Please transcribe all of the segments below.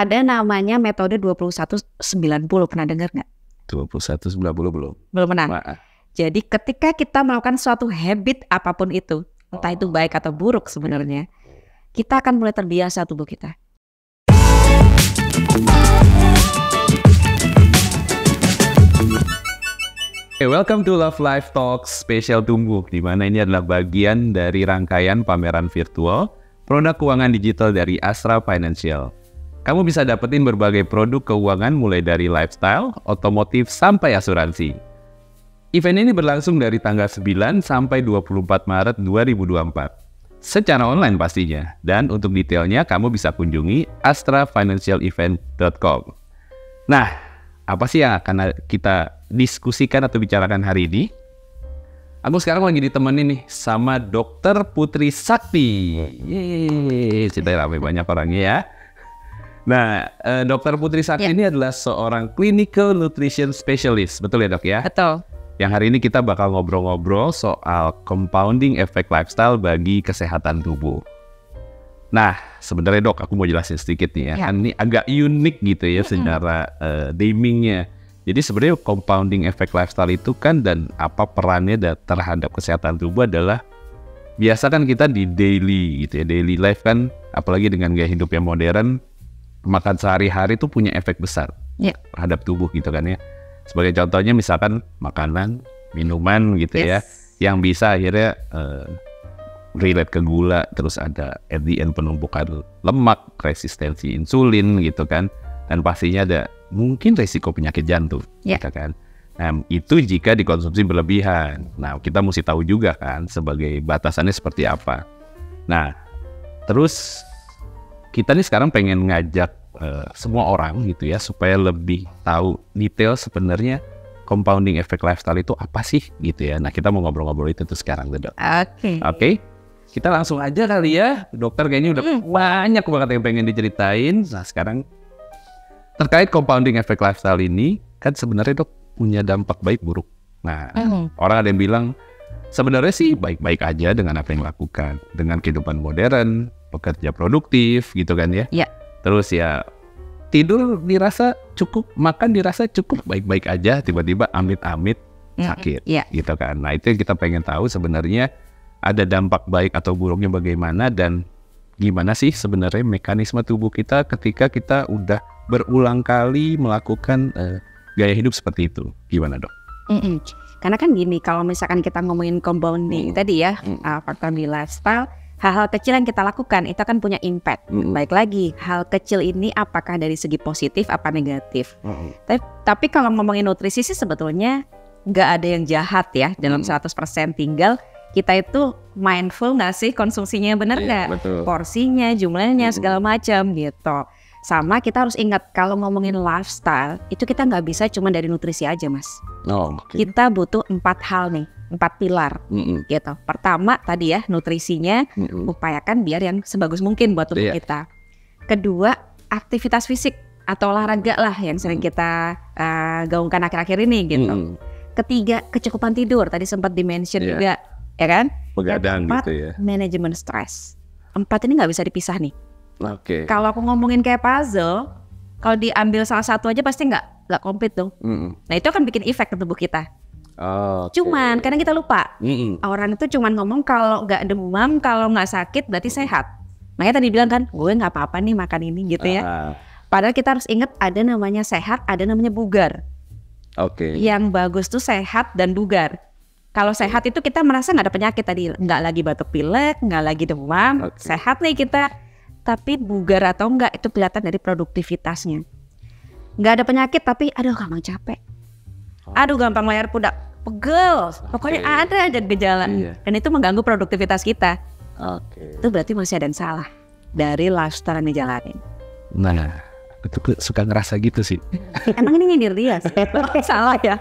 ada namanya metode 21-90, pernah dengar nggak? 21-90 belum. Belum pernah. Maaf. Jadi ketika kita melakukan suatu habit apapun itu, entah itu baik atau buruk sebenarnya, kita akan mulai terbiasa tubuh kita. Welcome to Love Life Talks Spesial Tumbuh, di mana ini adalah bagian dari rangkaian pameran virtual produk keuangan digital dari Astra Financial. Kamu bisa dapetin berbagai produk keuangan mulai dari lifestyle, otomotif, sampai asuransi. Event ini berlangsung dari tanggal 9 sampai 24 Maret 2024. Secara online pastinya, dan untuk detailnya kamu bisa kunjungi astrafinancialevent.com. Nah, apa sih yang akan kita diskusikan atau bicarakan hari ini? Aku sekarang lagi ditemenin nih sama Dr. Putri Sakti. Yeay, ceritanya ramai banyak orangnya ya. Nah, Dr. Putri Sakti ini adalah seorang clinical nutrition specialist, betul ya dok ya? Betul. Yang hari ini kita bakal ngobrol-ngobrol soal compounding effect lifestyle bagi kesehatan tubuh. Nah, sebenarnya dok, aku mau jelasin sedikit nih ya. Kan ini agak unik gitu ya secara namingnya. Jadi sebenarnya compounding effect lifestyle itu kan, dan apa perannya terhadap kesehatan tubuh adalah, biasa kan kita di daily gitu ya, daily life kan, apalagi dengan gaya hidup yang modern, makan sehari-hari itu punya efek besar terhadap tubuh gitu kan ya. Sebagai contohnya misalkan makanan, minuman gitu ya, yang bisa akhirnya relate ke gula, terus ada at the end penumpukan lemak, resistensi insulin gitu kan, dan pastinya ada mungkin resiko penyakit jantung gitu kan. Nah, itu jika dikonsumsi berlebihan. Nah, kita mesti tahu juga kan sebagai batasannya seperti apa. Nah, terus kita nih sekarang pengen ngajak semua orang gitu ya, supaya lebih tahu detail sebenarnya compounding effect lifestyle itu apa sih gitu ya. Nah, kita mau ngobrol-ngobrol itu tuh sekarang dok. Oke. Kita langsung aja kali ya, dokter kayaknya udah banyak banget yang pengen diceritain. Nah, sekarang terkait compounding effect lifestyle ini kan sebenarnya dok punya dampak baik buruk. Nah, orang ada yang bilang sebenarnya sih baik-baik aja dengan apa yang dilakukan, dengan kehidupan modern, pekerja produktif gitu kan ya. Terus ya tidur dirasa cukup, makan dirasa cukup, baik-baik aja, tiba-tiba amit-amit sakit gitu kan. Nah, itu yang kita pengen tahu sebenarnya ada dampak baik atau buruknya bagaimana, dan gimana sih sebenarnya mekanisme tubuh kita ketika kita udah berulang kali melakukan gaya hidup seperti itu. Gimana dok? Karena kan gini, kalau misalkan kita ngomongin compounding tadi ya, faktor di lifestyle, hal-hal kecil yang kita lakukan itu akan punya impact. Baik lagi, hal kecil ini apakah dari segi positif apa negatif. Tapi kalau ngomongin nutrisi sih sebetulnya nggak ada yang jahat ya dalam 100%, tinggal kita itu mindful nggak sih konsumsinya, bener nggak? Porsinya, jumlahnya, segala macam gitu. Sama kita harus ingat kalau ngomongin lifestyle itu kita nggak bisa cuma dari nutrisi aja mas. Kita butuh 4 hal nih, 4 pilar gitu. Pertama tadi ya nutrisinya, upayakan biar yang sebagus mungkin buat tubuh kita. Kedua, aktivitas fisik atau olahraga lah yang sering kita gaungkan akhir-akhir ini gitu. Ketiga, kecukupan tidur, tadi sempat di-mention juga ya kan. Begadang gitu ya. Manajemen stres. 4 ini nggak bisa dipisah nih. Kalau aku ngomongin kayak puzzle, kalau diambil salah satu aja pasti nggak komplit dong. Nah, itu akan bikin efek ke tubuh kita. Cuman kadang kita lupa. Orang itu cuman ngomong kalau nggak demam, kalau nggak sakit berarti sehat. Makanya tadi bilang kan, gue nggak apa-apa nih makan ini gitu ya. Padahal kita harus ingat ada namanya sehat, ada namanya bugar. Yang bagus tuh sehat dan bugar. Kalau sehat itu kita merasa nggak ada penyakit tadi, nggak lagi batuk pilek, nggak lagi demam, sehat nih kita. Tapi bugar atau enggak itu kelihatan dari produktivitasnya. Nggak ada penyakit tapi aduh gampang capek, aduh gampang layar pundak, pegel, pokoknya ada aja gejala. Dan itu mengganggu produktivitas kita. Itu berarti masih ada yang salah dari lifestyle yang dijalanin. Nah, aku tuh suka ngerasa gitu sih. Emang ini nyindir dia? Salah ya.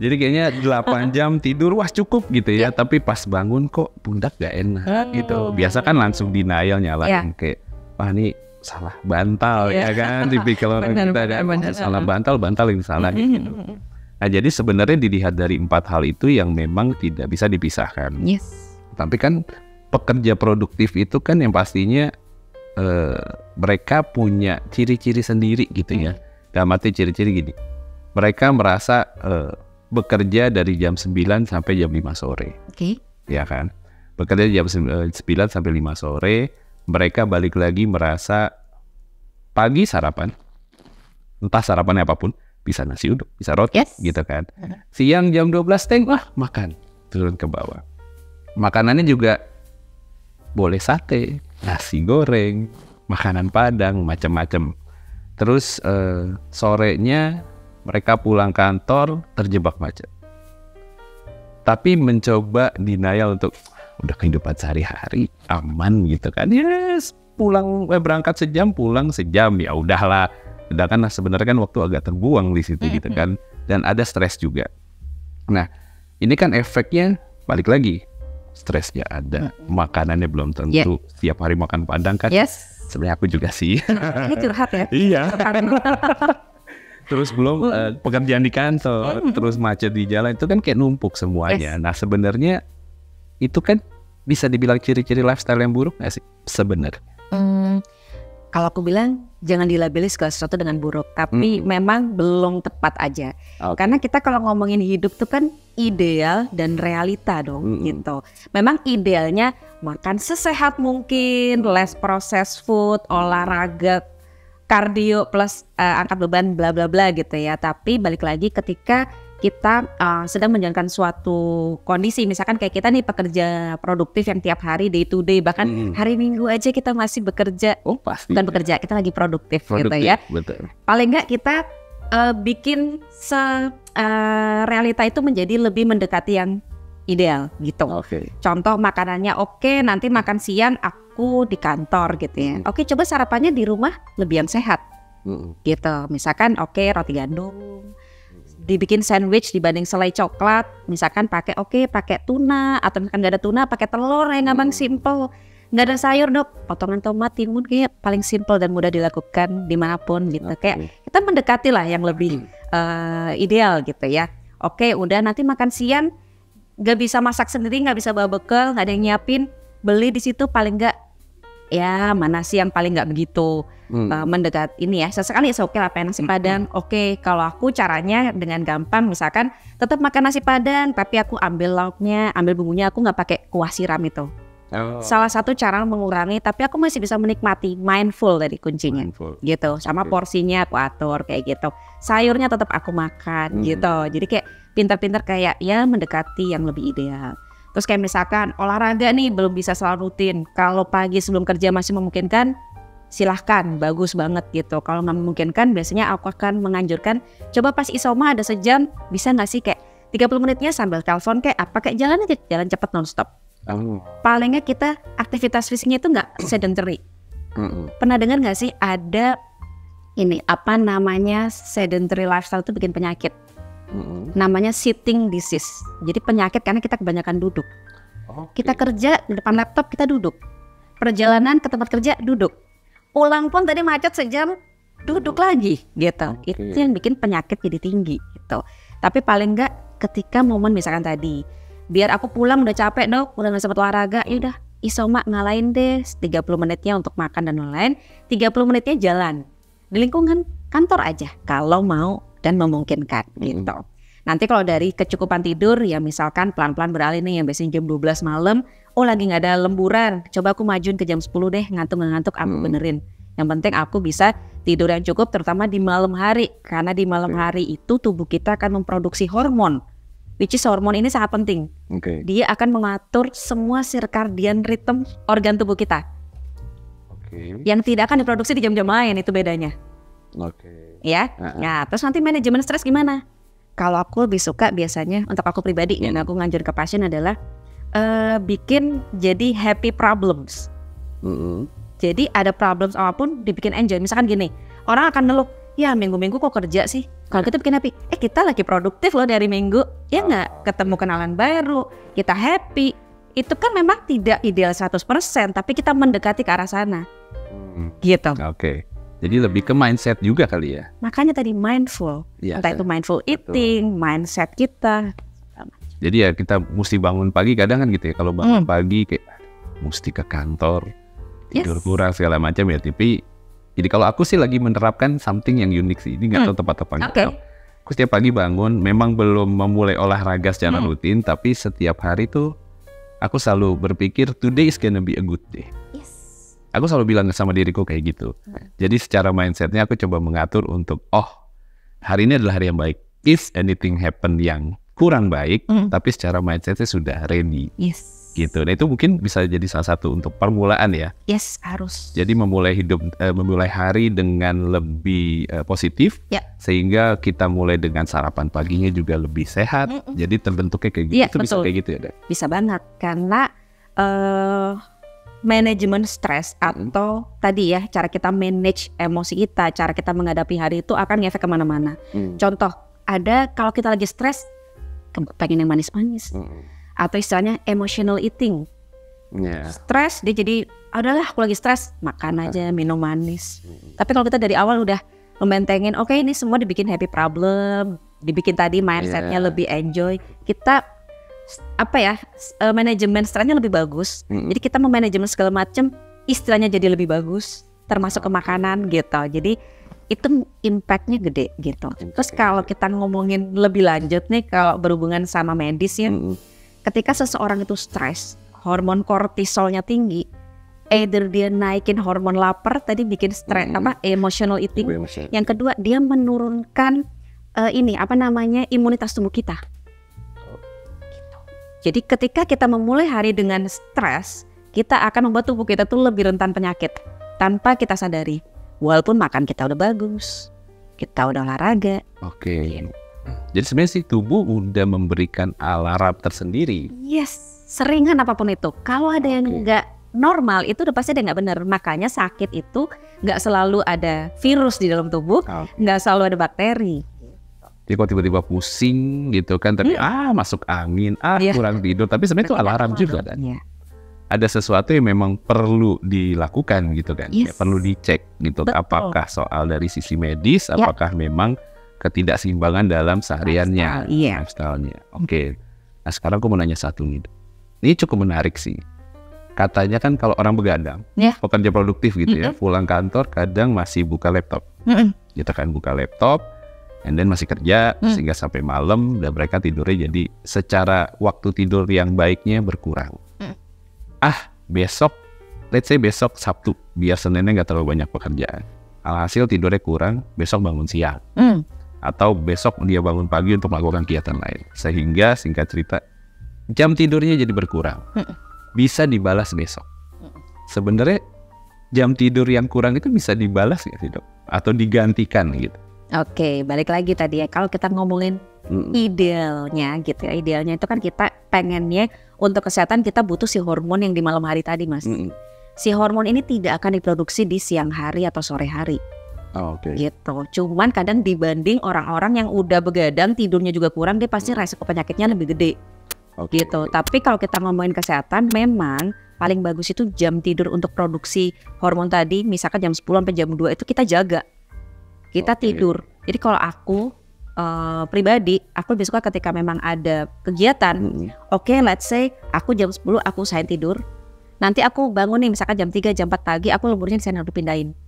Jadi kayaknya 8 jam tidur wah cukup gitu ya, tapi pas bangun kok pundak gak enak gitu. Biasa kan langsung denial, nyalain kayak wah ini salah bantal ya kan. Tipikal orang kita ada salah bantal yang salah gitu. Nah, jadi sebenarnya dilihat dari 4 hal itu yang memang tidak bisa dipisahkan. Tapi kan pekerja produktif itu kan yang pastinya mereka punya ciri-ciri sendiri gitu ya. Dalam arti ciri-ciri gini, mereka merasa bekerja dari jam 9 sampai jam 5 sore. Ya kan? Bekerja jam 9 sampai 5 sore, mereka balik lagi merasa pagi sarapan, entah sarapannya apapun, bisa nasi uduk, bisa roti, gitu kan. Siang jam 12 makan, turun ke bawah. Makanannya juga boleh sate, nasi goreng, makanan Padang, macam-macam. Terus sorenya mereka pulang kantor terjebak macet. Tapi mencoba denial untuk udah kehidupan sehari-hari aman gitu kan. Yes, berangkat sejam, pulang sejam, ya udahlah. Sedangkan sebenarnya kan waktu agak terbuang di situ gitu kan. Dan ada stres juga. Nah, ini kan efeknya balik lagi. Stresnya ada, makanannya belum tentu. Setiap hari makan Padang kan. Sebenarnya aku juga sih. Ini curhat ya? Iya. Terus belum pekerjaan di kantor, terus macet di jalan, itu kan kayak numpuk semuanya. Nah sebenarnya itu kan bisa dibilang ciri-ciri lifestyle yang buruk nggak sih sebenarnya? Kalau aku bilang jangan dilabeli segala sesuatu dengan buruk, tapi memang belum tepat aja. Karena kita kalau ngomongin hidup tuh kan ideal dan realita dong gitu. Memang idealnya makan sesehat mungkin, less processed food, olahraga, kardio plus angkat beban bla bla bla gitu ya. Tapi balik lagi ketika kita sedang menjalankan suatu kondisi, misalkan kayak kita nih pekerja produktif yang tiap hari day to day, bahkan hari Minggu aja kita masih bekerja, pasti. Bukan bekerja, kita lagi produktif gitu ya. Betul. Paling nggak kita bikin realita itu menjadi lebih mendekati yang ideal gitu. Contoh makanannya nanti makan siang aku di kantor gitu ya. Coba sarapannya di rumah lebih yang sehat gitu. Misalkan roti gandum, dibikin sandwich dibanding selai coklat, misalkan pakai tuna, atau misalkan nggak ada tuna pakai telur yang gampang simple. Nggak ada sayur dok, potongan tomat, timun, kayak paling simple dan mudah dilakukan dimanapun gitu. Kayak kita mendekati lah yang lebih ideal gitu ya. Udah nanti makan siang nggak bisa masak sendiri, nggak bisa bawa bekal, nggak ada yang nyiapin, beli di situ paling nggak ya mana sih yang paling nggak begitu mendekat ini ya. Sesekali ya lah pengen nasi Padang. Kalau aku caranya dengan gampang, misalkan tetap makan nasi Padang tapi aku ambil lauknya, ambil bumbunya, aku nggak pakai kuah siram itu. Salah satu cara mengurangi, tapi aku masih bisa menikmati, mindful tadi kuncinya gitu. Sama porsinya aku atur kayak gitu. Sayurnya tetap aku makan gitu. Jadi kayak pintar-pintar kayak ya mendekati yang lebih ideal. Terus kayak misalkan olahraga nih belum bisa selalu rutin. Kalau pagi sebelum kerja masih memungkinkan, silahkan, bagus banget gitu. Kalau nggak memungkinkan, biasanya aku akan menganjurkan coba pas isoma ada sejam, bisa nggak sih kayak 30 menitnya sambil telepon kayak apa, kayak jalan aja, jalan cepat nonstop. Palingnya kita aktivitas fisiknya itu nggak sedentary. Pernah dengar nggak sih ada ini apa namanya sedentary lifestyle itu bikin penyakit? Namanya sitting disease. Jadi penyakit karena kita kebanyakan duduk. Kita kerja di depan laptop, kita duduk. Perjalanan ke tempat kerja duduk. Pulang pun tadi macet sejam, duduk lagi gitu. Itu yang bikin penyakit jadi tinggi gitu. Tapi paling nggak ketika momen misalkan tadi, biar aku pulang udah capek dok, udah nggak sempat olahraga, ya udah isoma ngalahin deh 30 menitnya untuk makan dan lain-lain, 30 menitnya jalan di lingkungan kantor aja kalau mau dan memungkinkan gitu. Nanti kalau dari kecukupan tidur ya misalkan pelan-pelan beralih nih yang biasanya jam 12 malam, lagi nggak ada lemburan, coba aku majuin ke jam 10 deh, ngantuk aku benerin. Yang penting aku bisa tidur yang cukup terutama di malam hari, karena di malam hari itu tubuh kita akan memproduksi hormon, which is hormon ini sangat penting. Dia akan mengatur semua circadian rhythm organ tubuh kita. Yang tidak akan diproduksi di jam-jam lain, itu bedanya. Ya, nah terus nanti manajemen stres gimana? Kalau aku lebih suka biasanya untuk aku pribadi dan aku ngajar ke pasien adalah bikin jadi happy problems. Jadi ada problems apapun dibikin enjoy. Misalkan gini, orang akan ngeluh, ya minggu-minggu kok kerja sih. Kalau kita bikin happy, kita lagi produktif loh dari minggu, ya nggak, ketemu kenalan baru, kita happy. Itu kan memang tidak ideal 100%, tapi kita mendekati ke arah sana. Gitu. Jadi lebih ke mindset juga kali ya. Makanya tadi mindful, entah itu mindful eating, mindset kita. Jadi ya kita mesti bangun pagi kadang kan gitu ya. Kalau bangun pagi kayak mesti ke kantor, tidur kurang segala macam ya. Tapi jadi kalau aku sih lagi menerapkan something yang unik sih. Ini nggak tahu tepat apa enggak. Aku setiap pagi bangun, memang belum memulai olahraga secara rutin, tapi setiap hari tuh aku selalu berpikir today is gonna be a good day. Aku selalu bilang sama diriku kayak gitu. Jadi secara mindsetnya aku coba mengatur untuk hari ini adalah hari yang baik. If anything happen yang kurang baik, tapi secara mindsetnya sudah ready. Gitu. Nah itu mungkin bisa jadi salah satu untuk permulaan ya. Harus. Jadi memulai hari dengan lebih positif, sehingga kita mulai dengan sarapan paginya juga lebih sehat. Jadi terbentuknya kayak gitu. Itu betul. Bisa kayak gitu ya, Dek? Bisa banget karena manajemen stres atau tadi ya cara kita manage emosi kita, cara kita menghadapi hari itu akan ngefek kemana-mana. Contoh, ada kalau kita lagi stres, pengen yang manis-manis, atau istilahnya emotional eating. Stres dia jadi, adalah aku lagi stres, makan aja, minum manis. Tapi kalau kita dari awal udah membentengin, oke, ini semua dibikin happy problem, dibikin tadi mindsetnya lebih enjoy, kita manajemen stresnya lebih bagus. Jadi kita memanajemen segala macam, istilahnya jadi lebih bagus, termasuk ke makanan gitu. Jadi itu impactnya gede gitu. Terus kalau kita ngomongin lebih lanjut nih, kalau berhubungan sama medis ya, ketika seseorang itu stres, hormon kortisolnya tinggi, either dia naikin hormon lapar, tadi bikin stres emotional eating. Yang kedua dia menurunkan imunitas tubuh kita. Jadi ketika kita memulai hari dengan stres, kita akan membuat tubuh kita tuh lebih rentan penyakit tanpa kita sadari. Walaupun makan kita udah bagus, kita udah olahraga. Jadi sebenarnya sih tubuh udah memberikan alarm tersendiri. Seringan apapun itu. Kalau ada yang nggak normal, itu udah pasti ada nggak benar. Makanya sakit itu nggak selalu ada virus di dalam tubuh, nggak selalu ada bakteri. Jadi kalau tiba-tiba pusing gitu kan, tapi masuk angin, kurang tidur, tapi sebenarnya itu alarm juga kan. Ada sesuatu yang memang perlu dilakukan gitu kan, perlu dicek gitu. Betul. Apakah soal dari sisi medis, apakah memang ketidakseimbangan dalam sehariannya, lifestyle-nya. Nah sekarang aku mau nanya satu nih. Ini cukup menarik sih. Katanya kan kalau orang begadang, pekerja produktif gitu ya, pulang kantor kadang masih buka laptop. Gitu kan, buka laptop, and then masih kerja sehingga sampai malam dan mereka tidurnya jadi secara waktu tidur yang baiknya berkurang. Besok, let's say besok Sabtu, biar Seninnya nggak terlalu banyak pekerjaan. Alhasil tidurnya kurang, besok bangun siang. Atau besok dia bangun pagi untuk melakukan kegiatan lain. Sehingga singkat cerita, jam tidurnya jadi berkurang. Bisa dibalas besok. Sebenarnya jam tidur yang kurang itu bisa dibalas nggak sih, Dok? Atau digantikan gitu? Balik lagi tadi ya, kalau kita ngomongin idealnya gitu ya, idealnya itu kan kita pengennya untuk kesehatan kita butuh si hormon yang di malam hari tadi, Mas. Si hormon ini tidak akan diproduksi di siang hari atau sore hari. Gitu. Cuman kadang dibanding orang-orang yang udah begadang, tidurnya juga kurang, dia pasti resiko penyakitnya lebih gede. Gitu. Tapi kalau kita ngomongin kesehatan, memang paling bagus itu jam tidur untuk produksi hormon tadi, misalkan jam 10 sampai jam 2 itu kita jaga. Kita tidur. Jadi kalau aku pribadi, aku lebih suka ketika memang ada kegiatan. Let's say aku jam 10 aku usahain tidur. Nanti aku bangun nih misalkan jam 3, jam 4 pagi, aku lemburnya saya harus pindahin.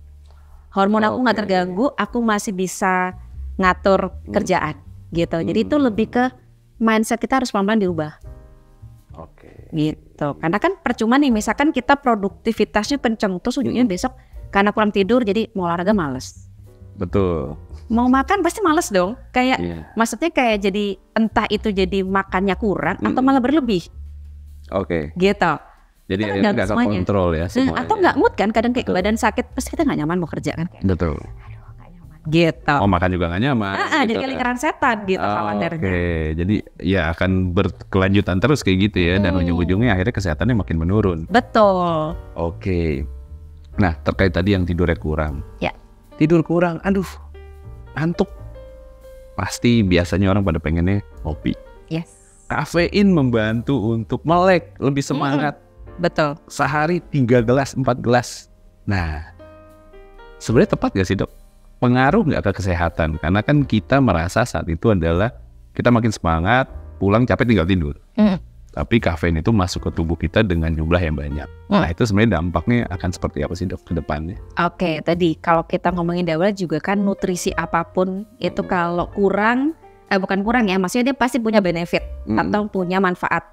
Hormon aku nggak terganggu, aku masih bisa ngatur kerjaan gitu. Jadi itu lebih ke mindset kita harus pelan-pelan diubah. Gitu. Karena kan percuma nih misalkan kita produktivitasnya kenceng, terus ujungnya besok karena kurang tidur jadi mau olahraga males. Betul. Mau makan pasti males dong. Kayak maksudnya kayak jadi entah itu jadi makannya kurang atau malah berlebih. Gitu. Jadi nggak kontrol ya semuanya. Atau nggak mood kan, kadang kayak badan sakit pasti kita nggak nyaman mau kerja kan. Betul. Gitu. Makan juga nggak nyaman. Gitu jadi lingkaran setan gitu khawatirnya. Jadi ya akan berkelanjutan terus kayak gitu ya, dan ujung-ujungnya akhirnya kesehatannya makin menurun. Betul. Nah terkait tadi yang tidurnya kurang. Tidur kurang, ngantuk. Pasti biasanya orang pada pengennya kopi. Kafein membantu untuk melek, lebih semangat. Betul. Sehari 3 gelas, 4 gelas. Nah, sebenarnya tepat gak sih, Dok? Pengaruh gak ke kesehatan? Karena kan kita merasa saat itu adalah kita makin semangat, pulang capek tinggal tidur. tapi kafein itu masuk ke tubuh kita dengan jumlah yang banyak. Nah itu sebenarnya dampaknya akan seperti apa sih dok ke depannya? Oke, tadi kalau kita ngomongin di awal juga kan nutrisi apapun itu kalau kurang, bukan kurang ya, maksudnya dia pasti punya benefit atau punya manfaat.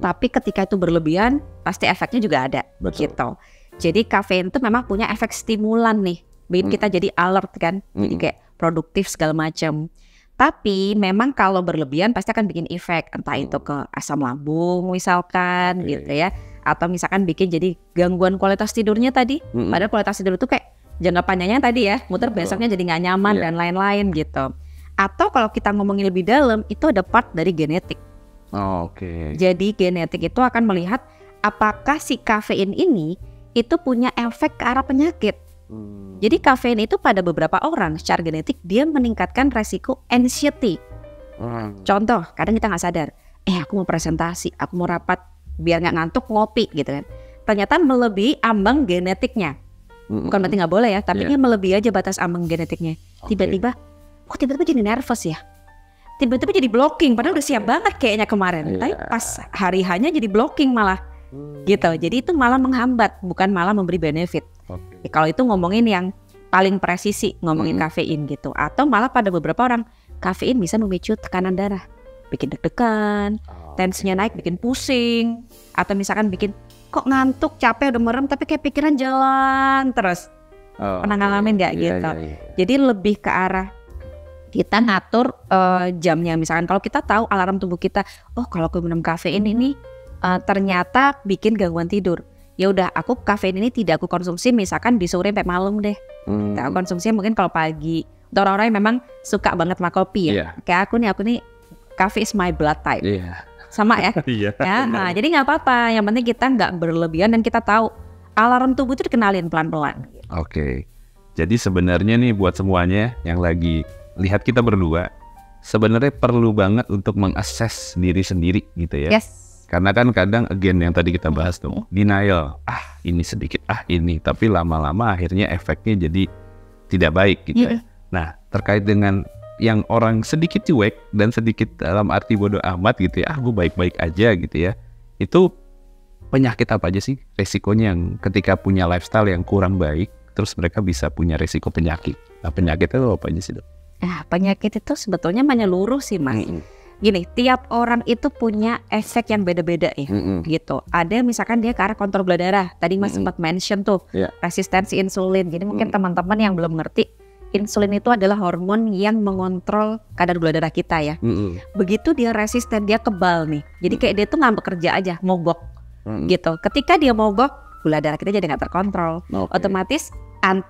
Tapi ketika itu berlebihan, pasti efeknya juga ada. Betul. Gitu. Jadi kafein itu memang punya efek stimulan nih, bikin kita jadi alert kan, jadi kayak produktif segala macam. Tapi memang kalau berlebihan pasti akan bikin efek, entah itu ke asam lambung misalkan gitu ya, atau misalkan bikin jadi gangguan kualitas tidurnya tadi. Padahal kualitas tidur itu kayak jangka panjangnya tadi ya, muter besoknya jadi nggak nyaman dan lain-lain gitu. Atau kalau kita ngomongin lebih dalam, itu ada part dari genetik. Jadi genetik itu akan melihat apakah si kafein ini itu punya efek ke arah penyakit. Jadi kafein itu pada beberapa orang secara genetik dia meningkatkan resiko anxiety. Contoh, kadang kita nggak sadar, aku mau presentasi, aku mau rapat, biar nggak ngantuk ngopi gitu kan. Ternyata melebihi ambang genetiknya. Bukan berarti nggak boleh ya, tapi dia melebihi aja batas ambang genetiknya. Tiba-tiba, kok tiba-tiba jadi nervous ya? Tiba-tiba jadi blocking, padahal udah siap banget kayaknya kemarin. Tapi pas hari hanya jadi blocking malah. Gitu, jadi itu malah menghambat, bukan malah memberi benefit. Kalau itu ngomongin yang paling presisi, ngomongin kafein gitu. Atau malah pada beberapa orang, kafein bisa memicu tekanan darah, bikin deg-degan, tensinya naik, bikin pusing. Atau misalkan bikin, kok ngantuk, capek, udah merem, tapi kayak pikiran jalan terus. Pernah ngalamin gak gitu? Jadi lebih ke arah kita ngatur jamnya. Misalkan kalau kita tahu alarm tubuh kita, kalau aku minum kafein ini ternyata bikin gangguan tidur. Ya udah, aku kafein ini tidak aku konsumsi misalkan di sore sampai malam deh. Aku konsumsinya mungkin kalau pagi. Untuk orang-orang yang memang suka banget sama kopi ya. Kayak aku nih coffee is my blood type. Sama ya. Nah, jadi nggak apa-apa. Yang penting kita nggak berlebihan dan kita tahu alarm tubuh itu dikenalin pelan-pelan. Jadi sebenarnya nih buat semuanya yang lagi lihat kita berdua, sebenarnya perlu banget untuk mengakses diri sendiri gitu ya. Karena kan kadang again yang tadi kita bahas tuh, denial, ini sedikit, ini, tapi lama-lama akhirnya efeknya jadi tidak baik gitu ya. Nah, terkait dengan yang orang sedikit cuek dan sedikit dalam arti bodoh amat gitu ya, gue baik-baik aja gitu ya. Itu penyakit apa aja sih resikonya yang ketika punya lifestyle yang kurang baik, terus mereka bisa punya resiko penyakit. Nah, penyakit itu apa aja sih dok? Penyakit itu sebetulnya menyeluruh sih mas. Gini, tiap orang itu punya efek yang beda-beda ya, gitu. Ada misalkan dia ke arah kontrol gula darah. Tadi mas sempat mention tuh, resistensi insulin. Jadi mungkin teman-teman yang belum ngerti, insulin itu adalah hormon yang mengontrol kadar gula darah kita ya. Begitu dia resisten, dia kebal nih. Jadi kayak dia tuh nggak bekerja aja, mogok, gitu. Ketika dia mogok, gula darah kita jadi nggak terkontrol. Otomatis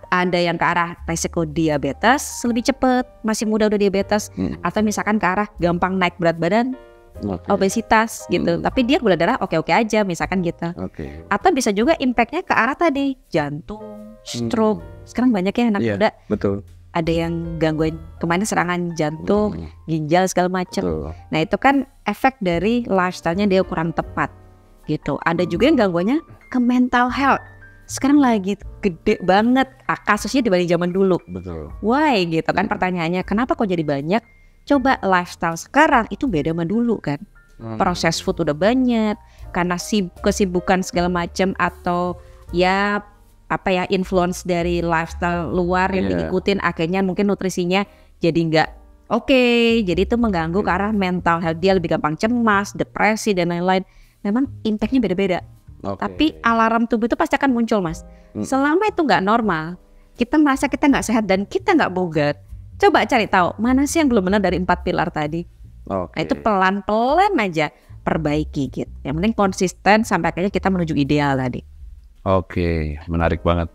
ada yang ke arah resiko diabetes lebih cepat, masih muda udah diabetes, atau misalkan ke arah gampang naik berat badan, obesitas gitu. Tapi dia gula darah oke-oke aja misalkan gitu. Atau bisa juga impactnya ke arah tadi jantung, stroke. Sekarang banyak ya anak muda. Ada yang gangguan kemarin serangan jantung, ginjal segala macam. Nah itu kan efek dari lifestyle-nya dia kurang tepat gitu. Ada juga yang gangguannya ke mental health. Sekarang lagi gede banget kasusnya dibanding zaman dulu. Why gitu kan pertanyaannya, kenapa kok jadi banyak? Coba lifestyle sekarang itu beda sama dulu kan. Proses food udah banyak karena kesibukan segala macam atau ya influence dari lifestyle luar yang diikutin, akhirnya mungkin nutrisinya jadi nggak oke. Jadi itu mengganggu ke arah mental health, dia lebih gampang cemas, depresi dan lain-lain. Memang impactnya beda-beda. Tapi alarm tubuh itu pasti akan muncul mas. Selama itu nggak normal, kita merasa kita nggak sehat dan kita nggak bugar, coba cari tahu mana sih yang belum benar dari 4 pilar tadi. Nah itu pelan-pelan aja perbaiki gitu. Yang penting konsisten sampai akhirnya kita menuju ideal tadi. Menarik banget.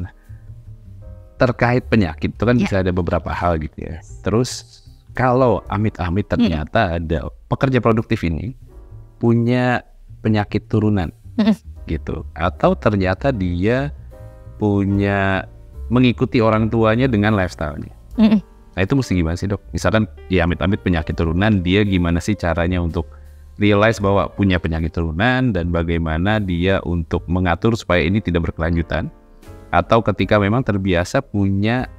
Terkait penyakit itu kan bisa ada beberapa hal gitu ya. Terus kalau amit-amit ternyata ada pekerja produktif ini punya penyakit turunan gitu, atau ternyata dia punya mengikuti orang tuanya dengan lifestyle-nya. Nah itu mesti gimana sih dok? Misalkan ya amit-amit penyakit turunan, dia gimana sih caranya untuk realize bahwa punya penyakit turunan dan bagaimana dia untuk mengatur supaya ini tidak berkelanjutan? Atau ketika memang terbiasa punya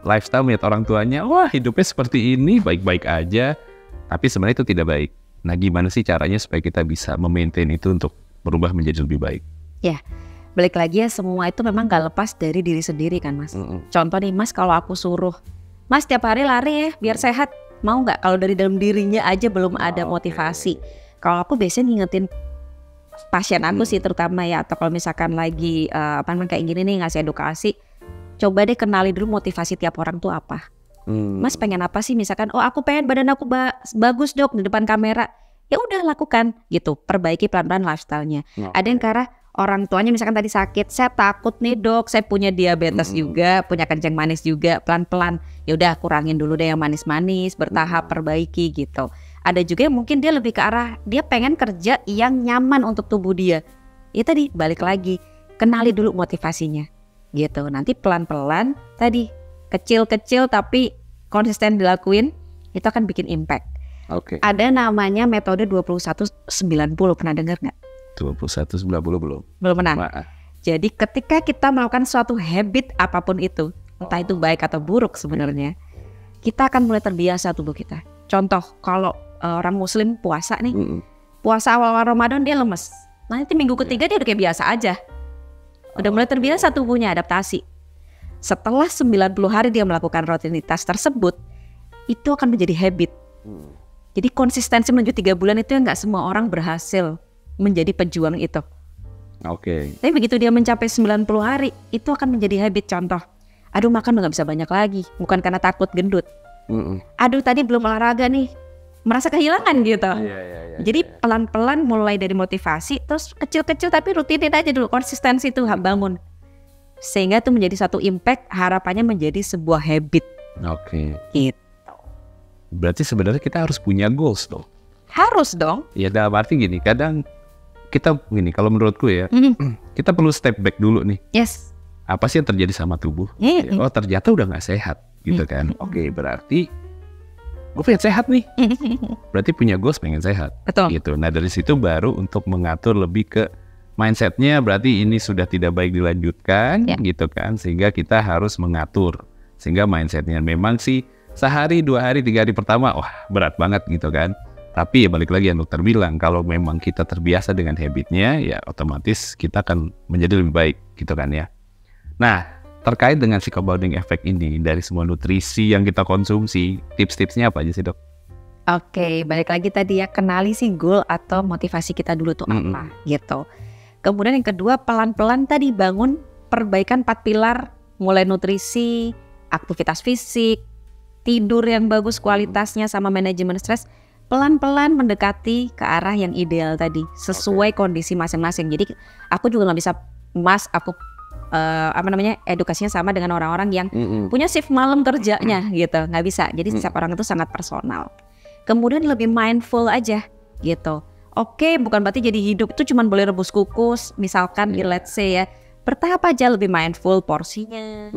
lifestyle melihat orang tuanya, wah hidupnya seperti ini, baik-baik aja, tapi sebenarnya itu tidak baik. Nah, gimana sih caranya supaya kita bisa memaintain itu untuk berubah menjadi lebih baik? Ya, balik lagi ya, semua itu memang gak lepas dari diri sendiri kan Mas. Contoh nih Mas, kalau aku suruh Mas tiap hari lari ya biar sehat, mau gak? Kalau dari dalam dirinya aja belum ada motivasi. Kalau aku biasanya ngingetin pasien aku sih terutama ya, atau kalau misalkan lagi kayak gini nih ngasih edukasi, coba deh kenali dulu motivasi tiap orang tuh apa. Mas pengen apa sih, misalkan aku pengen badan aku bagus dok di depan kamera, ya udah lakukan gitu, perbaiki pelan-pelan lifestyle-nya. Ada yang ke arah orang tuanya misalkan tadi sakit, saya takut nih dok, saya punya diabetes juga, punya kencing manis juga, pelan-pelan ya udah kurangin dulu deh yang manis-manis, bertahap perbaiki gitu. Ada juga yang mungkin dia lebih ke arah dia pengen kerja yang nyaman untuk tubuh dia. Ya tadi balik lagi, kenali dulu motivasinya gitu. Nanti pelan-pelan tadi, kecil-kecil tapi konsisten dilakuin, itu akan bikin impact. Ada namanya metode 21-90, pernah dengar nggak? 21-90 belum pernah. Jadi ketika kita melakukan suatu habit apapun itu, entah itu baik atau buruk sebenarnya, kita akan mulai terbiasa tubuh kita. Contoh, kalau orang muslim puasa nih, puasa awal-awal Ramadan dia lemes, nanti minggu ketiga dia udah kayak biasa aja, udah mulai terbiasa tubuhnya, adaptasi. Setelah 90 hari dia melakukan rutinitas tersebut, itu akan menjadi habit. Jadi konsistensi menuju 3 bulan itu nggak semua orang berhasil menjadi pejuang itu. Tapi begitu dia mencapai 90 hari, itu akan menjadi habit. Contoh, aduh makan udah gak bisa banyak lagi, bukan karena takut gendut. Aduh tadi belum olahraga nih, merasa kehilangan gitu. Jadi pelan-pelan mulai dari motivasi, terus kecil-kecil tapi rutinin aja dulu, konsistensi itu bangun. Sehingga itu menjadi satu impact, harapannya menjadi sebuah habit. Gitu. Berarti sebenarnya kita harus punya goals dong. Harus dong. Ya dalam arti gini, kadang kita gini, kalau menurutku ya, kita perlu step back dulu nih. Apa sih yang terjadi sama tubuh? Oh ternyata udah gak sehat gitu kan. Berarti gue pengen sehat nih. Berarti punya goals pengen sehat. Gitu. Nah dari situ baru untuk mengatur lebih ke mindsetnya, berarti ini sudah tidak baik dilanjutkan gitu kan. Sehingga kita harus mengatur, sehingga mindsetnya memang sih sehari, 2 hari, 3 hari pertama wah berat banget gitu kan. Tapi ya balik lagi yang dokter bilang, kalau memang kita terbiasa dengan habitnya, ya otomatis kita akan menjadi lebih baik gitu kan ya. Nah terkait dengan si compounding effect ini, dari semua nutrisi yang kita konsumsi, tips-tipsnya apa aja sih dok? Balik lagi tadi ya, kenali sih goal atau motivasi kita dulu tuh apa gitu. Kemudian yang kedua, pelan-pelan tadi bangun perbaikan 4 pilar, mulai nutrisi, aktivitas fisik, tidur yang bagus kualitasnya, sama manajemen stres. Pelan-pelan mendekati ke arah yang ideal tadi, sesuai kondisi masing-masing. Jadi aku juga nggak bisa aku edukasinya sama dengan orang-orang yang punya shift malam kerjanya gitu, nggak bisa. Jadi setiap orang itu sangat personal. Kemudian lebih mindful aja gitu. Bukan berarti jadi hidup itu cuma boleh rebus kukus, misalkan let's say ya, bertahap aja, lebih mindful porsinya.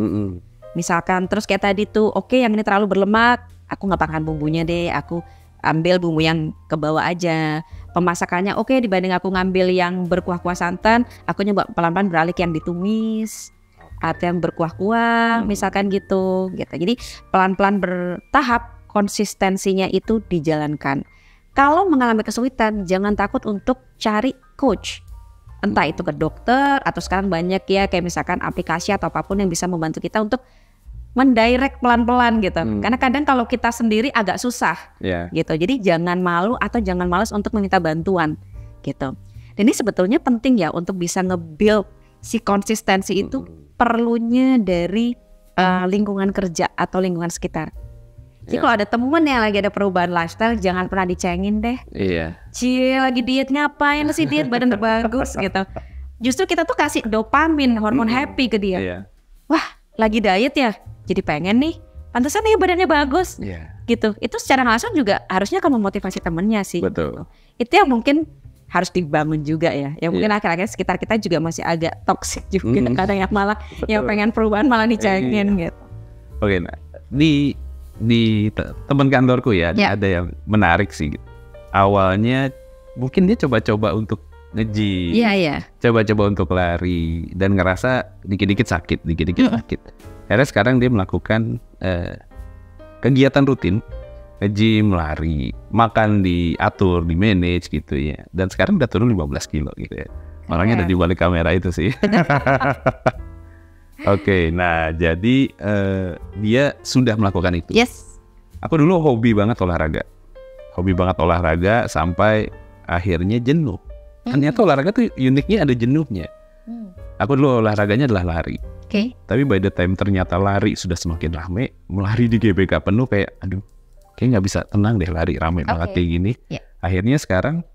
Misalkan terus kayak tadi tuh, yang ini terlalu berlemak, aku nggak makan bumbunya deh, aku ambil bumbu yang ke bawah aja. Pemasakannya dibanding aku ngambil yang berkuah-kuah santan, aku nyoba pelan-pelan beralih yang ditumis atau yang berkuah-kuah, misalkan gitu. Jadi pelan-pelan bertahap, konsistensinya itu dijalankan. Kalau mengalami kesulitan, jangan takut untuk cari coach. Entah itu ke dokter, atau sekarang banyak ya kayak misalkan aplikasi atau apapun yang bisa membantu kita untuk mendirect pelan-pelan gitu. Karena kadang kalau kita sendiri agak susah gitu. Jadi jangan malu atau jangan malas untuk meminta bantuan gitu. Dan ini sebetulnya penting ya untuk bisa nge-build si konsistensi itu, perlunya dari lingkungan kerja atau lingkungan sekitar. Jadi kalau ada temen yang lagi ada perubahan lifestyle, jangan pernah dicengin deh. Cie lagi diet, ngapain sih diet, badan bagus gitu. Justru kita tuh kasih dopamin, hormon happy ke dia. Wah lagi diet ya, jadi pengen nih, pantesan nih badannya bagus gitu. Itu secara langsung juga harusnya akan memotivasi temennya sih. Betul. Itu yang mungkin harus dibangun juga ya. Yang mungkin akhir-akhir sekitar kita juga masih agak toksik juga. Kadang yang malah yang pengen perubahan malah dicengin gitu. Nah di teman kantorku ya, ada yang menarik sih. Awalnya mungkin dia coba-coba untuk nge-gym, coba-coba untuk lari, dan ngerasa dikit-dikit sakit. Akhirnya sekarang dia melakukan kegiatan rutin nge-gym, lari, makan diatur, di manage gitu ya. Dan sekarang udah turun 15 kilo gitu ya. Orangnya ada di balik kamera itu sih. Oke, nah jadi dia sudah melakukan itu. Yes. Aku dulu hobi banget olahraga sampai akhirnya jenuh. Ternyata olahraga tuh uniknya ada jenuhnya. Aku dulu olahraganya adalah lari. Tapi by the time ternyata lari sudah semakin rame, melari di GBK penuh kayak aduh, kayak nggak bisa tenang deh lari rame banget kayak gini. Akhirnya sekarang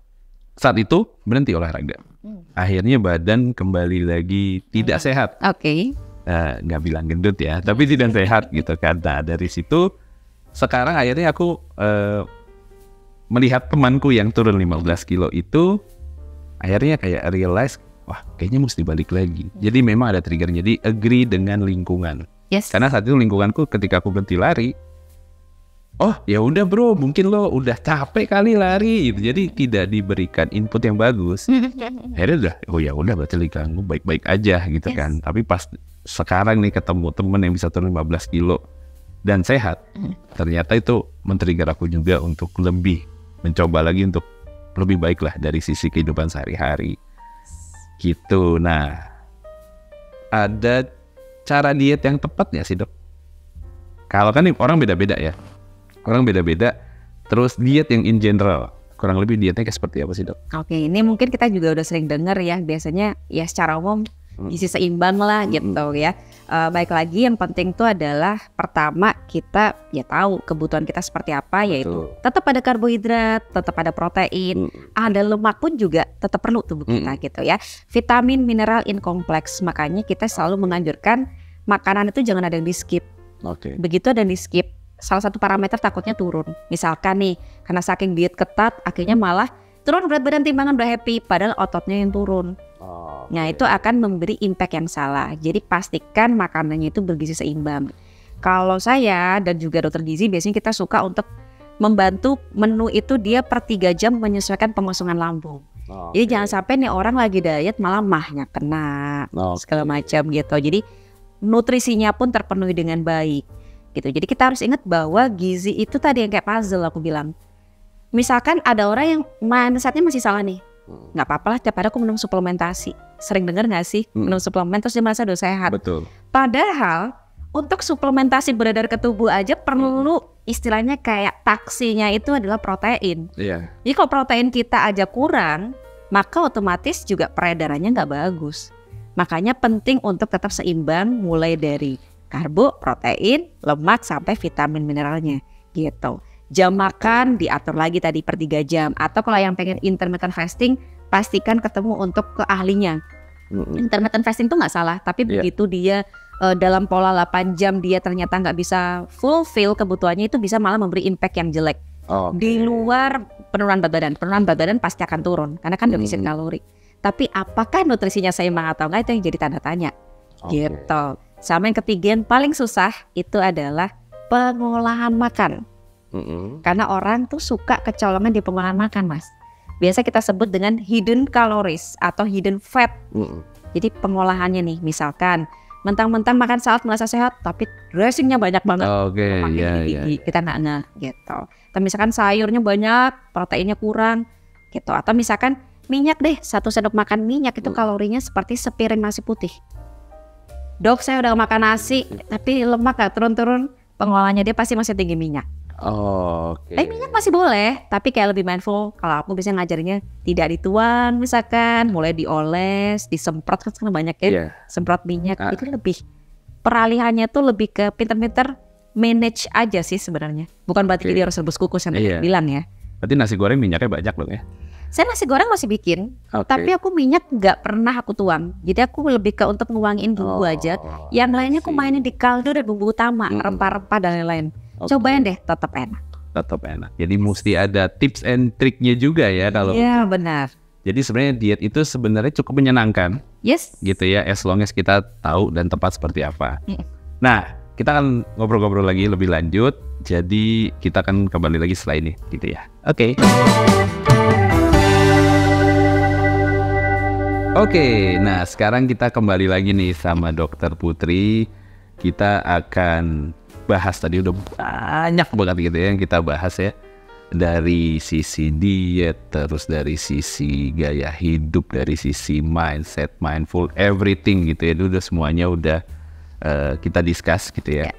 saat itu berhenti olahraga. Akhirnya badan kembali lagi tidak sehat. Nggak bilang gendut ya, tapi tidak sehat gitu kan. Nah dari situ sekarang akhirnya aku melihat temanku yang turun 15 kilo itu, akhirnya kayak realize, wah kayaknya mesti balik lagi. Jadi memang ada triggernya, jadi agree dengan lingkungan. Karena saat itu lingkunganku ketika aku berhenti lari, oh ya udah bro, mungkin lo udah capek kali lari gitu. Jadi tidak diberikan input yang bagus. Akhirnya udah, oh ya udah berarti lingkunganku baik-baik aja gitu kan. Tapi pas sekarang nih ketemu temen yang bisa turun 15 kilo dan sehat, ternyata itu men-trigger aku juga untuk lebih mencoba lagi untuk lebih baik lah dari sisi kehidupan sehari-hari gitu. Nah, ada cara diet yang tepat nggak sih dok? Kalau kan nih orang beda-beda ya, orang beda-beda. Terus diet yang in general, kurang lebih dietnya kayak seperti apa sih dok? Oke, ini mungkin kita juga udah sering dengar ya, biasanya ya secara umum gizi seimbang lah gitu ya. Baik lagi yang penting itu adalah pertama kita ya tahu kebutuhan kita seperti apa, yaitu tetap ada karbohidrat, tetap ada protein, ada lemak pun juga tetap perlu tubuh kita gitu ya. Vitamin, mineral inkompleks, makanya kita selalu menganjurkan makanan itu jangan ada yang di skip. Begitu ada yang di skip, salah satu parameter takutnya turun. Misalkan nih karena saking diet ketat akhirnya malah turun berat badan, timbangan udah happy padahal ototnya yang turun. Nah itu akan memberi impact yang salah. Jadi pastikan makanannya itu bergizi seimbang. Kalau saya dan juga dokter gizi biasanya kita suka untuk membantu menu itu dia per 3 jam menyesuaikan pengosongan lambung. Jadi jangan sampai nih orang lagi diet malah mahnya kena segala macam gitu. Jadi nutrisinya pun terpenuhi dengan baik gitu. Jadi kita harus ingat bahwa gizi itu tadi yang kayak puzzle aku bilang. Misalkan ada orang yang mindsetnya masih salah nih, nggak apa-apa lah tiap hari aku minum suplementasi. Sering dengar nggak sih minum suplemen terus dia merasa udah sehat? Padahal untuk suplementasi beredar ke tubuh aja perlu istilahnya kayak taksinya itu adalah protein. Jadi kalau protein kita aja kurang, maka otomatis juga peredarannya nggak bagus. Makanya penting untuk tetap seimbang mulai dari karbo, protein, lemak sampai vitamin mineralnya gitu. Jam makan diatur lagi tadi per 3 jam. Atau kalau yang pengen intermittent fasting, pastikan ketemu untuk ke ahlinya. Intermittent fasting tuh nggak salah, tapi begitu dia dalam pola 8 jam dia ternyata nggak bisa fulfill kebutuhannya, itu bisa malah memberi impact yang jelek. Di luar penurunan berat badan pasti akan turun karena kan defisit kalori. Tapi apakah nutrisinya seimbang atau enggak, itu yang jadi tanda tanya. Gitu. Sama yang ketiga yang paling susah itu adalah pengolahan makan. Karena orang tuh suka kecolongan di pengolahan makan, Mas. Biasa kita sebut dengan hidden calories atau hidden fat. Jadi pengolahannya nih, misalkan mentang-mentang makan salad merasa sehat, tapi dressingnya banyak banget. Kita nggak gitu. Atau misalkan sayurnya banyak, proteinnya kurang, gitu. Atau misalkan minyak deh, 1 sendok makan minyak itu kalorinya seperti sepiring nasi putih. Dok, saya udah makan nasi, tapi lemak gak turun-turun. Pengolahannya dia pasti masih tinggi minyak. Minyak masih boleh, tapi kayak lebih mindful. Kalau aku biasanya ngajarinnya tidak dituang, misalkan mulai dioles, disemprot, kan banyak ya, semprot minyak. Itu lebih peralihannya tuh lebih ke pinter-pinter manage aja sih sebenarnya. Bukan berarti dia harus rebus kukus yang bilang ya. Berarti nasi goreng minyaknya banyak dong ya? Saya nasi goreng masih bikin, tapi aku minyak nggak pernah aku tuang. Jadi aku lebih ke untuk nguangin bumbu aja. Yang lainnya aku mainin di kaldu dan bumbu utama, rempah-rempah dan lain-lain. Cobain deh, tetap enak. Tetap enak. Jadi mesti ada tips and triknya juga ya kalau. Iya benar. Jadi sebenarnya diet itu sebenarnya cukup menyenangkan. Gitu ya, as long as kita tahu dan tepat seperti apa. Nah, kita akan ngobrol-ngobrol lagi lebih lanjut. Jadi kita akan kembali lagi setelah ini, gitu ya. Oke, nah sekarang kita kembali lagi nih sama Dokter Putri. Kita akan bahas tadi udah banyak banget gitu ya yang kita bahas ya. Dari sisi diet, terus dari sisi gaya hidup, dari sisi mindset, mindful, everything gitu ya. Itu udah semuanya udah kita discuss gitu ya.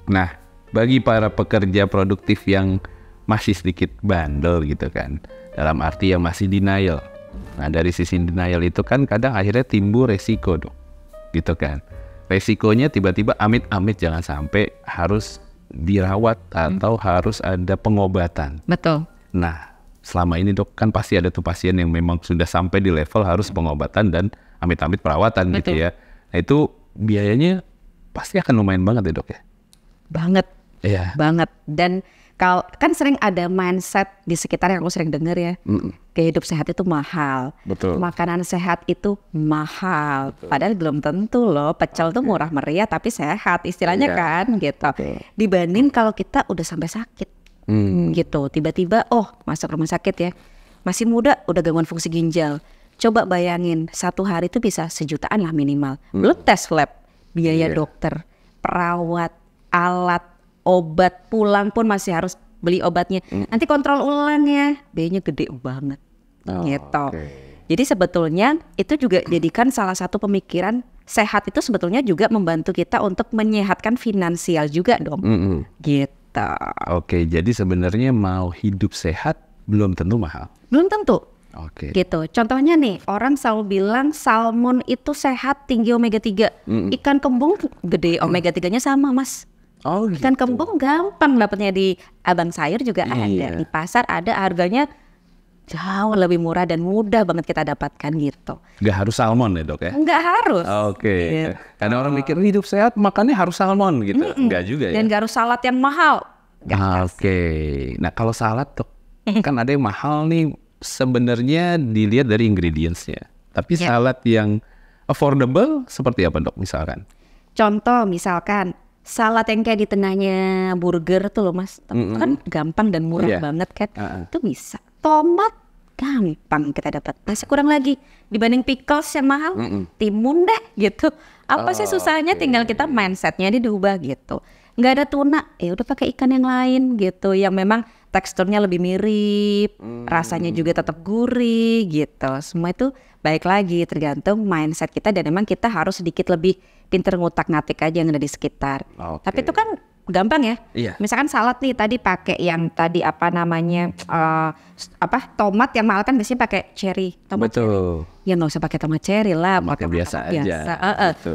Nah, bagi para pekerja produktif yang masih sedikit bandel gitu kan, dalam arti yang masih denial. Nah, dari sisi denial itu kan kadang akhirnya timbul resiko dong, gitu kan. Resikonya tiba-tiba amit-amit jangan sampai harus dirawat atau harus ada pengobatan. Betul. Nah, selama ini dok kan pasti ada tuh pasien yang memang sudah sampai di level harus pengobatan dan amit-amit perawatan. Betul. Gitu ya. Nah itu biayanya pasti akan lumayan banget ya dok ya? Banget. Iya. Banget. Dan kan sering ada mindset di sekitar yang aku sering dengar ya. Kayak hidup sehat itu mahal. Betul. Makanan sehat itu mahal. Betul. Padahal belum tentu loh. Pecel tuh murah meriah tapi sehat istilahnya kan gitu. Betul. Dibanding kalau kita udah sampai sakit gitu. Tiba-tiba masuk rumah sakit ya. Masih muda udah gangguan fungsi ginjal. Coba bayangin 1 hari itu bisa 1 jutaan lah minimal. Belum tes lab, biaya dokter, perawat, alat, obat, pulang pun masih harus beli obatnya. Nanti kontrol ulang ya, biayanya gede banget. Gitu. Jadi sebetulnya itu juga jadikan salah satu pemikiran sehat itu sebetulnya juga membantu kita untuk menyehatkan finansial juga dong. Gitu. Oke, jadi sebenarnya mau hidup sehat belum tentu mahal. Belum tentu. Oke. Gitu. Contohnya nih, orang selalu bilang salmon itu sehat, tinggi omega 3. Ikan kembung gede omega 3-nya sama, Mas. Oh, ikan gitu. kembung gampang dapatnya di abang sayur juga ada, di pasar ada, harganya jauh lebih murah dan mudah banget kita dapatkan gitu. Gak harus salmon ya dok ya? Nggak harus. Oke. Gitu. Karena orang mikir hidup sehat makannya harus salmon gitu. Nggak juga ya? Dan gak harus salad yang mahal. Oke. Nah kalau salad dok, kan ada yang mahal nih sebenarnya dilihat dari ingredientsnya. Tapi salad yang affordable seperti apa dok misalkan? Contoh misalkan salad yang kayak di tengahnya burger tuh loh mas, kan gampang dan murah banget kan, itu bisa. Tomat gampang kita dapat, masih kurang lagi dibanding pickles yang mahal, timun deh gitu. Apa sih susahnya? Tinggal kita mindsetnya diubah gitu. Nggak ada tuna, ya udah pakai ikan yang lain gitu, yang memang teksturnya lebih mirip, rasanya juga tetap gurih gitu. Semua itu baik lagi tergantung mindset kita dan memang kita harus sedikit lebih pinter ngutak-ngatik aja yang ada di sekitar. Tapi itu kan gampang ya. Misalkan salad nih tadi pakai yang tadi apa namanya tomat yang mahal kan biasanya pakai cherry. Betul. Cherry. Ya nggak usah pakai tomat cherry lah. Pakai biasa aja.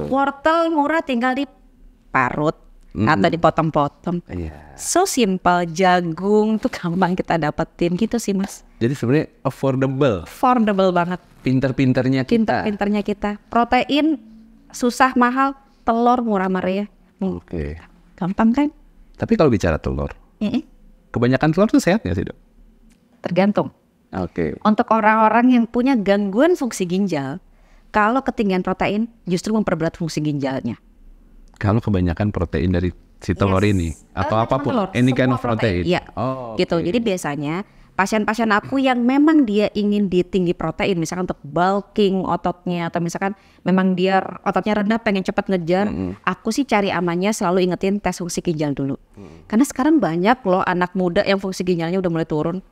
Wortel murah tinggal diparut atau dipotong-potong. So simple. Jagung tuh gampang kita dapetin gitu sih mas. Jadi sebenarnya affordable. Affordable banget. Pinter-pinternya kita. Pinter-pinternya kita. Protein susah mahal, telur murah meriah. Oke. Gampang kan? Tapi kalau bicara telur, kebanyakan telur tuh sehat nggak sih dok? Tergantung. Oke. Untuk orang-orang yang punya gangguan fungsi ginjal, kalau ketinggian protein justru memperberat fungsi ginjalnya. Kalau kebanyakan protein dari si telur ini atau apapun, telur, any kind of protein. Iya. Gitu. Jadi biasanya pasien-pasien aku yang memang dia ingin tinggi protein, misalkan untuk bulking ototnya atau misalkan memang dia ototnya rendah pengen cepat ngejar, aku sih cari amannya selalu ingetin tes fungsi ginjal dulu. Karena sekarang banyak loh anak muda yang fungsi ginjalnya udah mulai turun.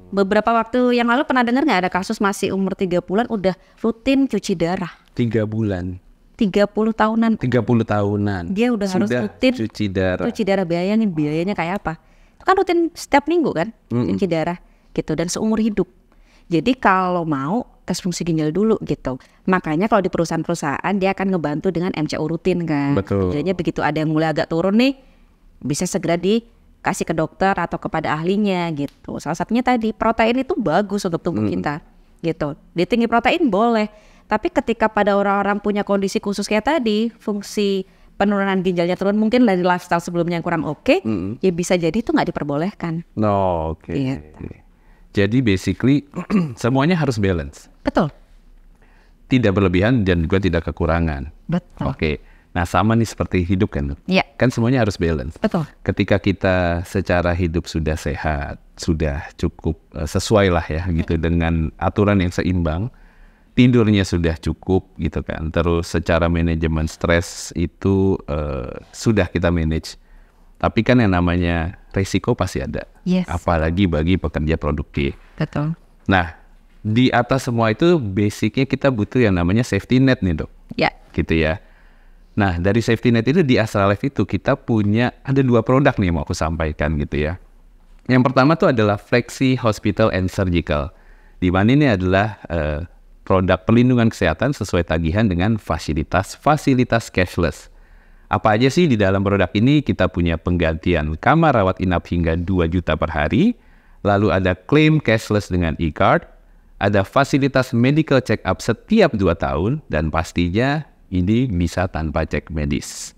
Beberapa waktu yang lalu pernah dengar nggak ada kasus masih umur 30-an udah rutin cuci darah. 3 bulan. 30 tahunan. 30 tahunan. Dia udah harus rutin cuci darah. Cuci darah, biayanya kayak apa? Kan rutin setiap minggu kan cuci darah gitu dan seumur hidup. Jadi kalau mau tes fungsi ginjal dulu gitu. Makanya kalau di perusahaan-perusahaan dia akan ngebantu dengan MCO rutin kan. Betul. Jadinya begitu ada yang mulai agak turun nih bisa segera dikasih ke dokter atau kepada ahlinya gitu. Salah satunya tadi protein itu bagus untuk tubuh kita gitu. Di tinggi protein boleh. Tapi ketika pada orang-orang punya kondisi khusus kayak tadi, fungsi penurunan ginjalnya turun, mungkin dari lifestyle sebelumnya yang kurang oke, ya bisa jadi itu nggak diperbolehkan. Oke. Jadi basically semuanya harus balance. Betul. Tidak berlebihan dan juga tidak kekurangan. Betul. Oke. Nah sama nih seperti hidup kan? Iya. Kan semuanya harus balance. Betul. Ketika kita secara hidup sudah sehat, sudah cukup sesuai lah ya gitu dengan aturan yang seimbang. Tidurnya sudah cukup gitu kan. Terus secara manajemen stres itu sudah kita manage. Tapi kan yang namanya risiko pasti ada. Yes. Apalagi bagi pekerja produktif. Betul. Nah, di atas semua itu basicnya kita butuh yang namanya safety net nih, Dok. Ya. Gitu ya. Nah, dari safety net itu di Astralife itu kita punya ada 2 produk nih yang mau aku sampaikan gitu ya. Yang pertama tuh adalah Flexi Hospital and Surgical. Di mana ini adalah produk perlindungan kesehatan sesuai tagihan dengan fasilitas cashless. Apa aja sih di dalam produk ini? Kita punya penggantian kamar rawat inap hingga 2 juta per hari, lalu ada klaim cashless dengan e-card, ada fasilitas medical check up setiap 2 tahun, dan pastinya ini bisa tanpa cek medis.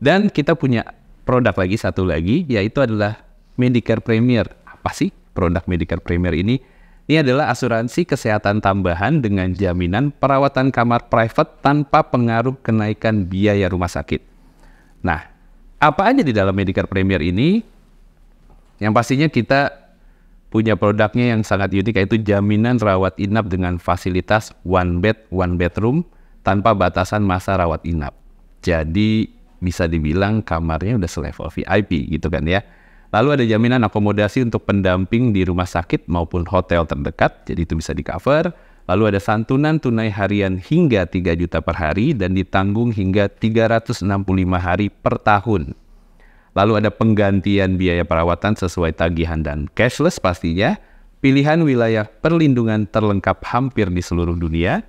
Dan kita punya produk lagi, satu lagi, yaitu adalah Medicare Premier. Apa sih produk Medicare Premier ini? Ini adalah asuransi kesehatan tambahan dengan jaminan perawatan kamar private tanpa pengaruh kenaikan biaya rumah sakit. Nah, apa aja di dalam Medicare Premier ini? Yang pastinya kita punya produknya yang sangat unik, yaitu jaminan rawat inap dengan fasilitas one bed, one bedroom tanpa batasan masa rawat inap. Jadi bisa dibilang kamarnya udah selevel VIP gitu kan ya. Lalu ada jaminan akomodasi untuk pendamping di rumah sakit maupun hotel terdekat, jadi itu bisa di-cover. Lalu ada santunan tunai harian hingga 3 juta per hari dan ditanggung hingga 365 hari per tahun. Lalu ada penggantian biaya perawatan sesuai tagihan dan cashless pastinya. Pilihan wilayah perlindungan terlengkap hampir di seluruh dunia.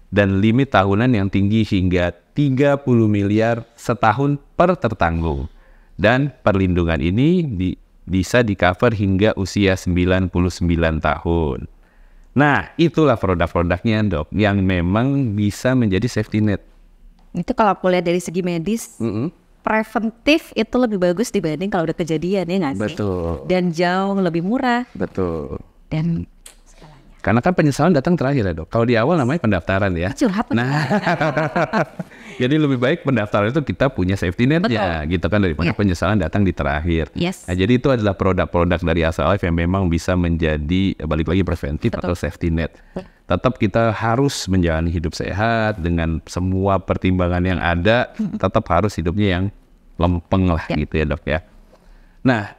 Dan limit tahunan yang tinggi hingga 30 miliar setahun per tertanggung. Dan perlindungan ini bisa di-cover hingga usia 99 tahun. Nah, itulah produk-produknya, Dok, yang memang bisa menjadi safety net. Itu kalau aku lihat dari segi medis, preventif itu lebih bagus dibanding kalau udah kejadian, ya nggak sih? Betul. Dan jauh lebih murah. Betul. Dan karena kan penyesalan datang terakhir ya, Dok. Kalau di awal namanya pendaftaran ya. Curhat. Nah, jadi lebih baik pendaftaran itu kita punya safety net-nya, gitu kan, daripada penyesalan datang di terakhir. Yes. Nah, jadi itu adalah produk-produk dari Astralife yang memang bisa menjadi balik lagi preventif atau safety net. Tetap kita harus menjalani hidup sehat dengan semua pertimbangan yang ada. Tetap harus hidupnya yang lempeng lah, gitu ya, Dok ya. Nah,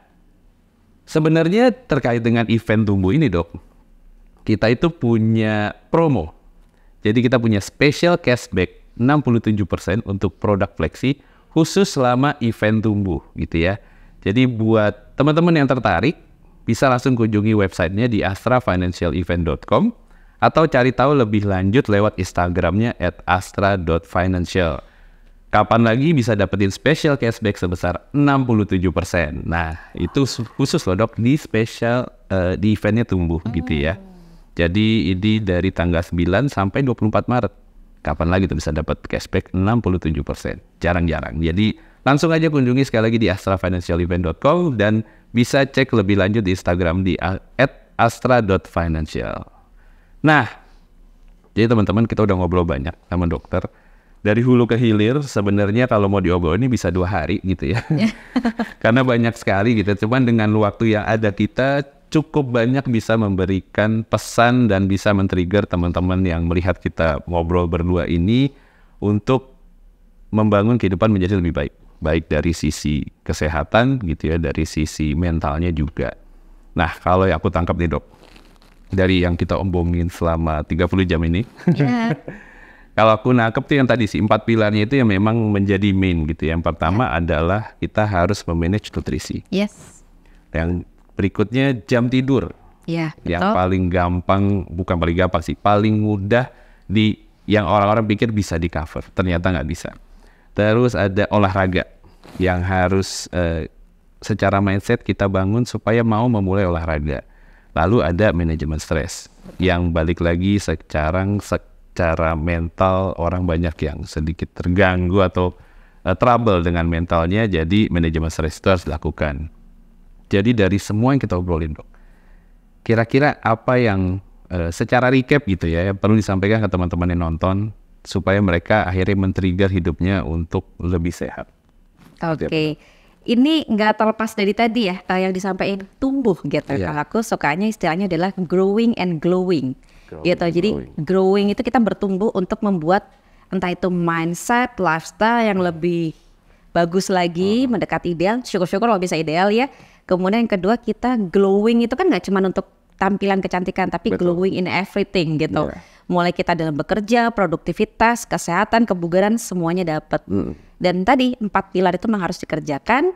sebenarnya terkait dengan event tumbuh ini, Dok, kita itu punya promo. Jadi kita punya special cashback 67% untuk produk Flexi khusus selama event tumbuh gitu ya. Jadi buat teman-teman yang tertarik bisa langsung kunjungi websitenya di astrafinancialevent.com atau cari tahu lebih lanjut lewat Instagramnya @astra.financial. Kapan lagi bisa dapetin special cashback sebesar 67%. Nah, itu khusus loh, Dok, di special di eventnya tumbuh gitu ya. Jadi ini dari tanggal 9 sampai 24 Maret. Kapan lagi tuh bisa dapat cashback 67%? Jarang-jarang. Jadi langsung aja kunjungi sekali lagi di astrafinancialevent.com dan bisa cek lebih lanjut di Instagram di @astra.financial. Nah, jadi teman-teman kita udah ngobrol banyak sama dokter. Dari hulu ke hilir sebenarnya kalau mau diobrol ini bisa 2 hari gitu ya. Karena banyak sekali gitu. Cuman dengan waktu yang ada kita cukup banyak bisa memberikan pesan dan bisa men-trigger teman-teman yang melihat kita ngobrol berdua ini untuk membangun kehidupan menjadi lebih baik. Baik dari sisi kesehatan gitu ya, dari sisi mentalnya juga. Nah, kalau yang aku tangkap nih, Dok, dari yang kita omongin selama 30 jam ini, kalau aku nangkep tuh yang tadi sih 4 pilarnya itu yang memang menjadi main gitu. Yang pertama adalah kita harus memanage nutrisi. Yes. Yang berikutnya jam tidur. Ya, yang paling gampang, bukan paling gampang sih, paling mudah yang orang-orang pikir bisa di cover, ternyata nggak bisa. Terus ada olahraga yang harus secara mindset kita bangun supaya mau memulai olahraga. Lalu ada manajemen stres yang balik lagi secara mental orang banyak yang sedikit terganggu atau trouble dengan mentalnya, jadi manajemen stres itu harus dilakukan. Jadi dari semua yang kita obrolin, Dok, kira-kira apa yang secara recap gitu ya, yang perlu disampaikan ke teman-teman yang nonton supaya mereka akhirnya men-trigger hidupnya untuk lebih sehat? Oke. Ini nggak terlepas dari tadi ya, yang disampaikan tumbuh gitu. Kalau aku sukanya istilahnya adalah growing and glowing gitu. Jadi growing itu kita bertumbuh untuk membuat entah itu mindset, lifestyle yang lebih bagus lagi, mendekati ideal. Syukur-syukur kalau bisa ideal ya. Kemudian yang kedua, kita glowing itu kan nggak cuma untuk tampilan kecantikan, tapi glowing in everything gitu. Mulai kita dalam bekerja, produktivitas, kesehatan, kebugaran, semuanya dapat. Dan tadi 4 pilar itu memang harus dikerjakan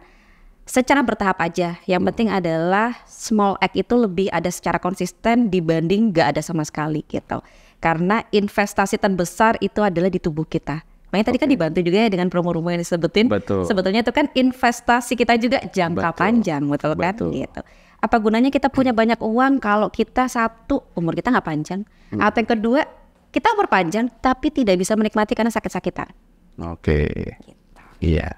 secara bertahap aja. Yang penting adalah small act itu lebih ada secara konsisten dibanding gak ada sama sekali gitu. Karena investasi terbesar itu adalah di tubuh kita. Makanya tadi kan dibantu juga ya dengan promo-promo yang disebutin. Sebetulnya itu kan investasi kita juga jangka panjang, betul kan? Gitu. Apa gunanya kita punya banyak uang kalau kita satu, umur kita nggak panjang. Atau yang kedua, kita umur panjang tapi tidak bisa menikmati karena sakit-sakitan. Gitu. Iya.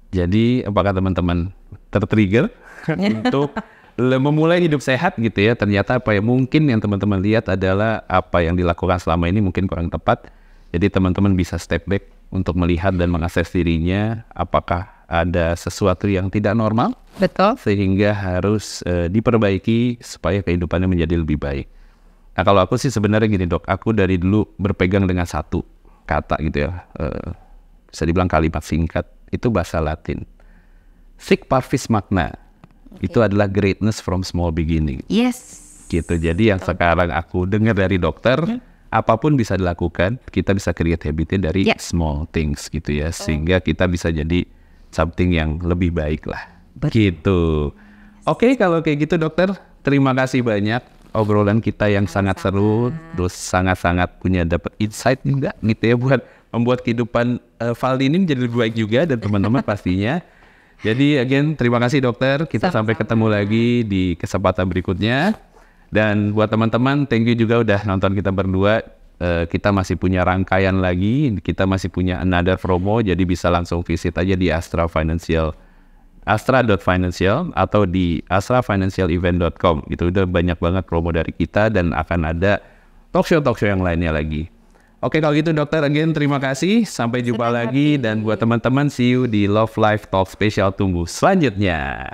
Jadi apakah teman-teman tertrigger untuk memulai hidup sehat gitu ya? Ternyata apa yang mungkin yang teman-teman lihat adalah apa yang dilakukan selama ini mungkin kurang tepat. Jadi teman-teman bisa step back untuk melihat dan mengakses dirinya, apakah ada sesuatu yang tidak normal, sehingga harus diperbaiki supaya kehidupannya menjadi lebih baik. Nah kalau aku sih sebenarnya gini dok, aku dari dulu berpegang dengan satu kata gitu ya, bisa dibilang kalimat singkat, itu bahasa Latin. Sic parvis magna, itu adalah greatness from small beginning. Gitu, jadi yang sekarang aku dengar dari dokter, apapun bisa dilakukan, kita bisa create habitnya dari small things gitu ya, sehingga kita bisa jadi something yang lebih baik lah. Gitu. Oke, kalau kayak gitu dokter, terima kasih banyak obrolan kita yang sangat seru, terus sangat-sangat punya dapat insight juga gitu ya buat membuat kehidupan Valdi ini menjadi lebih baik juga dan teman-teman pastinya. Jadi again terima kasih dokter, kita sampai ketemu lagi di kesempatan berikutnya. Dan buat teman-teman, thank you juga udah nonton kita berdua. Kita masih punya rangkaian lagi, kita masih punya another promo, jadi bisa langsung visit aja di astra.financial atau di astrafinancialevent.com. Itu udah banyak banget promo dari kita dan akan ada talk show yang lainnya lagi. Oke, kalau gitu dokter, again terima kasih, sampai jumpa lagi. Dan buat teman-teman, see you di Love Life Talk Special, tunggu selanjutnya.